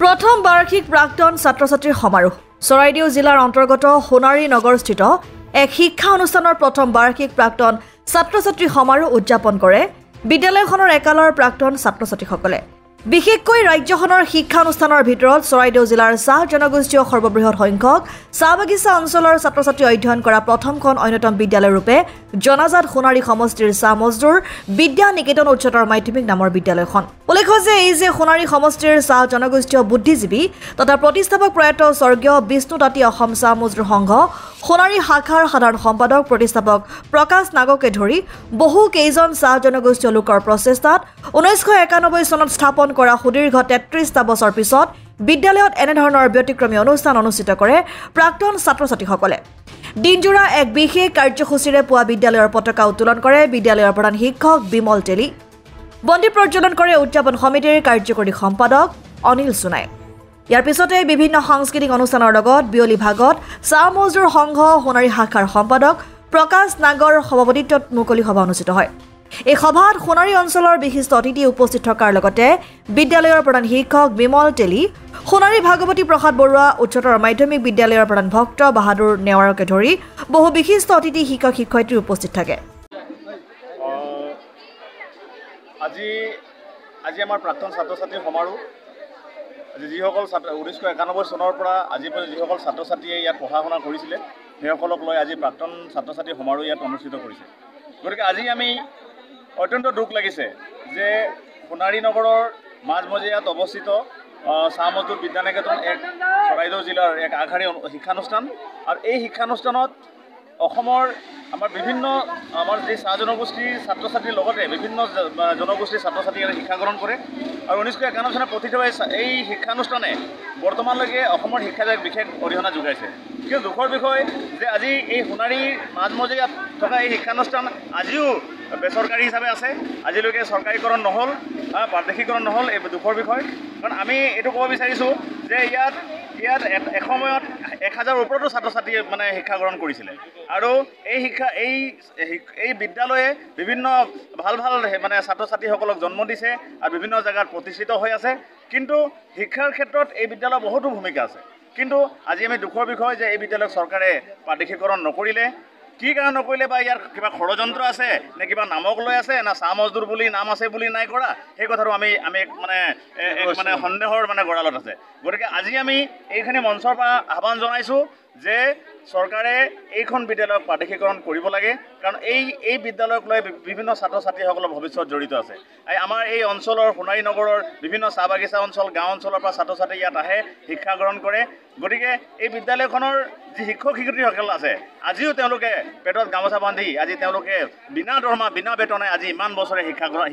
প্ৰথম বাৰ্ষিক প্ৰাক্তন ছাত্ৰ-ছাত্ৰীৰ সমাৰোহ চৰাইদেউ জিলাৰ অন্তৰ্গত সোণাৰী নগৰস্থিত এক শিক্ষা অনুষ্ঠানৰ প্ৰথম বাৰ্ষিক প্ৰাক্তন ছাত্ৰ-ছাত্ৰী সমাৰোহ উদযাপন কৰে বিদ্যালয়খনৰ একালৰ প্ৰাক্তন ছাত্ৰ-ছাত্ৰীসকলে বিশেষকৈ ৰাজ্যখনৰ শিক্ষা অনুষ্ঠানৰ ভিতৰত চৰাইদেউ জিলাৰ চাহ জনগোষ্ঠীয় সৰ্ববৃহৎ সংখ্যক চাহ বাগিচা অঞ্চলৰ ছাত্ৰ-ছাত্ৰী অধ্যয়ন কৰা প্ৰথমখন অন্যতম বিদ্যালয় ৰূপে জনাজাত সোণাৰী সমষ্টিৰ চাহ মজদুৰ বিদ্যা নিকেতন উচ্চতৰ মাধ্যমিক নামৰ বিদ্যালয়খন উল্লেখ্য যে এই যে সোণাৰী সমষ্টিৰ চাহ জনগোষ্ঠীয় বুদ্ধিজীৱী তথা প্ৰতিষ্ঠাপক প্ৰয়াত স্বৰ্গীয় বিষ্ণু তাঁতী অসম চাহ মজদুৰ সংঘ সোণাৰী শাখাৰ সাধাৰণ সম্পাদক প্ৰতিষ্ঠাপক প্ৰকাশ নাগকে ধৰি বহু কেইজন চাহ জনগোষ্ঠীয় লোকৰ প্ৰচেষ্টাত 1991 চনত স্থাপন কৰা সুদীৰ্ঘ 33টা বছৰ পিছত বিদ্যালয়ত এনেধৰণৰ ব্যতিক্ৰমী অনুষ্ঠান অনুষ্ঠিত কৰে প্ৰাক্তন ছাত্ৰ-ছাত্ৰীসকলে দিনজোৰা এক বিশেষ কাৰ্যসূচীৰে পুৱা বিদ্যালয়ৰ পতাকা উত্তোলন কৰে বিদ্যালয়ৰ প্ৰধান শিক্ষক বিমল তেলী বন্তি প্ৰজ্বলন কৰে উদযাপন সমিতিৰ কাৰ্যকৰী সম্পাদক অনিল সোনাই ইয়াৰ পিছতে বিভিন্ন সাংস্কৃতিক অনুষ্ঠানৰ লগত বিয়লি ভাগত চাহ মজদুৰ সংঘ সোণাৰী শাখাৰ সম্পাদক প্ৰকাশ নাগৰ সভাপতিত্বত মুকলি সভা অনুষ্ঠিত হয় এই সভাত সোণাৰী অঞ্চলৰ বিশিষ্ট অতিথি উপস্থিত থকাৰ লগতে বিদ্যালয়ৰ প্ৰধান শিক্ষক বিমল তেলী সোণাৰী ভাগৱতী প্ৰসাদ বৰুৱা উচ্চতৰ মাধ্যমিক বিদ্যালয়ৰ প্ৰধান ভক্ত বাহাদুৰ নেৱাৰকে ধৰি বহু বিশিষ্ট অতিথি শিক্ষক শিক্ষয়িত্ৰী উপস্থিত থাকে আজি আমাৰ প্ৰাক্তন ছাত্ৰ-ছাত্ৰীৰ সমাৰোহ যিসকল 1991 চনৰ পৰা আজি পৰ্যন্ত যিসকল ছাত্ৰ-ছাত্ৰীয়ে ইয়াত পঢ়া শুনা কৰিছিলে সেইসকলক লৈ আজি প্ৰাক্তন ছাত্ৰ-ছাত্ৰীৰ সমাৰোহ ইয়াত অনুষ্ঠিত কৰিছে গতিকে আজি আমি অত্যন্ত দুখ লাগিছে যে সোণাৰী নগৰৰ মাজমজিয়াত অৱস্থিত চাহ মজদুৰ বিদ্যা নিকেতন এক চৰাইদেউ জিলাৰ এক আগশাৰী শিক্ষানুষ্ঠান আৰু এই শিক্ষানুষ্ঠানত অসমৰ আমাৰ বিভিন্ন আমাৰ যি চাহ জনগোষ্ঠীৰ ছাত্ৰ-ছাত্ৰীৰ লগতে বিভিন্ন জনগোষ্ঠীৰ ছাত্ৰ-ছাত্ৰীয়ে শিক্ষা গ্ৰহণ কৰে আৰু 1991 চনত প্ৰতিষ্ঠিত এই শিক্ষানুষ্ঠানে বৰ্তমানলৈকে অসমৰ শিক্ষাত এক বিশেষ অৰিহণা যোগাইছে কিন্তু দুখৰ বিষয় যে আজি এই সোণাৰীৰ মাজমজিয়াত থকা এই শিক্ষানুষ্ঠান আজিও বেচৰকাৰী হিচাপে আছে আজিলৈকে চৰকাৰীকৰণ নহ'ল প্ৰাদেশিকৰণ নহ'ল এই দুখৰ বিষয় কাৰণ আমি এইটো ক'ব বিচাৰিছোঁ যে ইয়াত এসময়ত 1000ৰ ওপৰতো ছাত্ৰ-ছাত্ৰীয়ে মানে শিক্ষা গ্ৰহণ কৰিছিলে আৰু এই বিদ্যালয়ে বিভিন্ন ভাল মানে ছাত্ৰ-ছাত্ৰীসকলক জন্ম দিছে আৰু বিভিন্ন জেগাত প্ৰতিষ্ঠিত হৈ আছে কিন্তু শিক্ষাৰ ক্ষেত্ৰত এই বিদ্যালয়ৰ বহুতো ভূমিকা আছে কিন্তু আজি আমি দুখৰ বিষয় যে এই বিদ্যালয়ক চৰকাৰে প্ৰাদেশিকৰণ নকৰিলে কি কাৰণে নকৰিলে বা ইয়াৰ কিবা ষড়যন্ত্ৰ আছে নে কিবা নামক লৈ আছে না চাহ মজদুৰ বুলি নাম আছে বুলি নাই কৰা সেই কথাটো আমি মানে সন্দেহৰ মানে গড়ালত আছে গতিকে আজি আমি এইখিনি মঞ্চৰ পৰা আহ্বান জনাইছোঁ যে চৰকাৰে এইখন বিদ্যালয়ক প্ৰাদেশিকৰণ কৰিব লাগে কাৰণ এই বিদ্যালয়ক লৈ বিভিন্ন ছাত্ৰ-ছাত্ৰীসকলৰ ভৱিষ্যত জড়িত আছে আমাৰ এই অঞ্চলৰ সোণাৰী নগৰৰ বিভিন্ন চাহ বাগিচা অঞ্চল গাঁও অঞ্চলৰ পৰা ছাত্ৰ-ছাত্ৰী ইয়াত আহে শিক্ষা গ্ৰহণ কৰে গতিকে এই বিদ্যালয়খনৰ যি শিক্ষক শিক্ষয়িত্ৰীসকল আছে আজিও তেওঁলোকে পেটত গামোচা বান্ধি আজি তেওঁলোকে বিনা দৰমহা বিনা বেতনে আজি ইমান বছৰে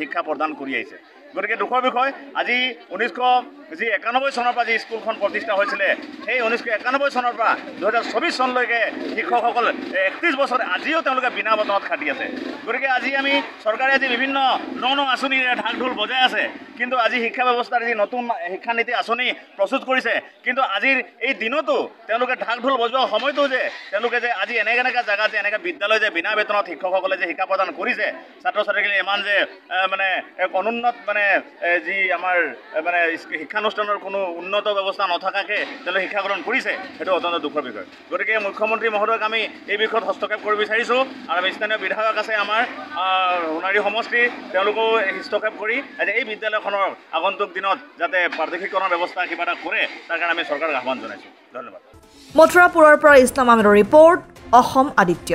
শিক্ষা প্ৰদান কৰি আহিছে গতিকে দুখৰ বিষয় আজি 1991 চনৰ পৰা যি স্কুলখন প্ৰতিষ্ঠা হৈছিলে সেই 1991 চনৰ পৰা 2024 চনলৈকে শিক্ষকসকল 31 বছৰ আজিও তেওঁলোকে বিনা বেতনত খাটি আছে গতিকে আজি আমি চৰকাৰে আজি বিভিন্ন ন আঁচনিৰে ঢাক ঢোল বজাই আছে কিন্তু আজি শিক্ষা ব্যৱস্থাৰ যি নতুন শিক্ষানীতি আঁচনি প্ৰস্তুত কৰিছে কিন্তু আজিৰ এই দিনতো তেওঁলোকে ঢাক ঢোল বজোৱা সময়তো যে তেওঁলোকে যে আজি এনেকা জেগাত যে এনেকা বিদ্যালয় যে বিনা বেতনত শিক্ষকসকলে যে শিক্ষা প্ৰদান কৰিছে ছাত্ৰ-ছাত্ৰীসকলে ইমান যে মানে এক অনুন্নত মানে যি আমাৰ মানে শিক্ষানুষ্ঠানৰ কোনো উন্নত ব্যৱস্থা নথকাকৈ তেওঁলোকে শিক্ষা গ্ৰহণ কৰিছে সেইটো অত্যন্ত দুখৰ বিষয় গতিকে মুখ্যমন্ত্ৰী মহোদয়ক আমি এই বিষয়ত হস্তক্ষেপ কৰিব বিচাৰিছোঁ আৰু আমি স্থানীয় বিধায়ক আছে আমাৰ সোণাৰী সমষ্টি তেওঁলোকেও হস্তক্ষেপ কৰি আজি এই বিদ্যালয়খনৰ আগন্তুক দিনত যাতে প্ৰাদেশিকৰণৰ ব্যৱস্থা কিবা এটা কৰে তাৰ কাৰণে আমি চৰকাৰক আহ্বান জনাইছোঁ ধন্যবাদ মথুৰাপুৰৰ পৰা ইছলাম আহমেদৰ ৰিপৰ্ট অসম আদিত্য।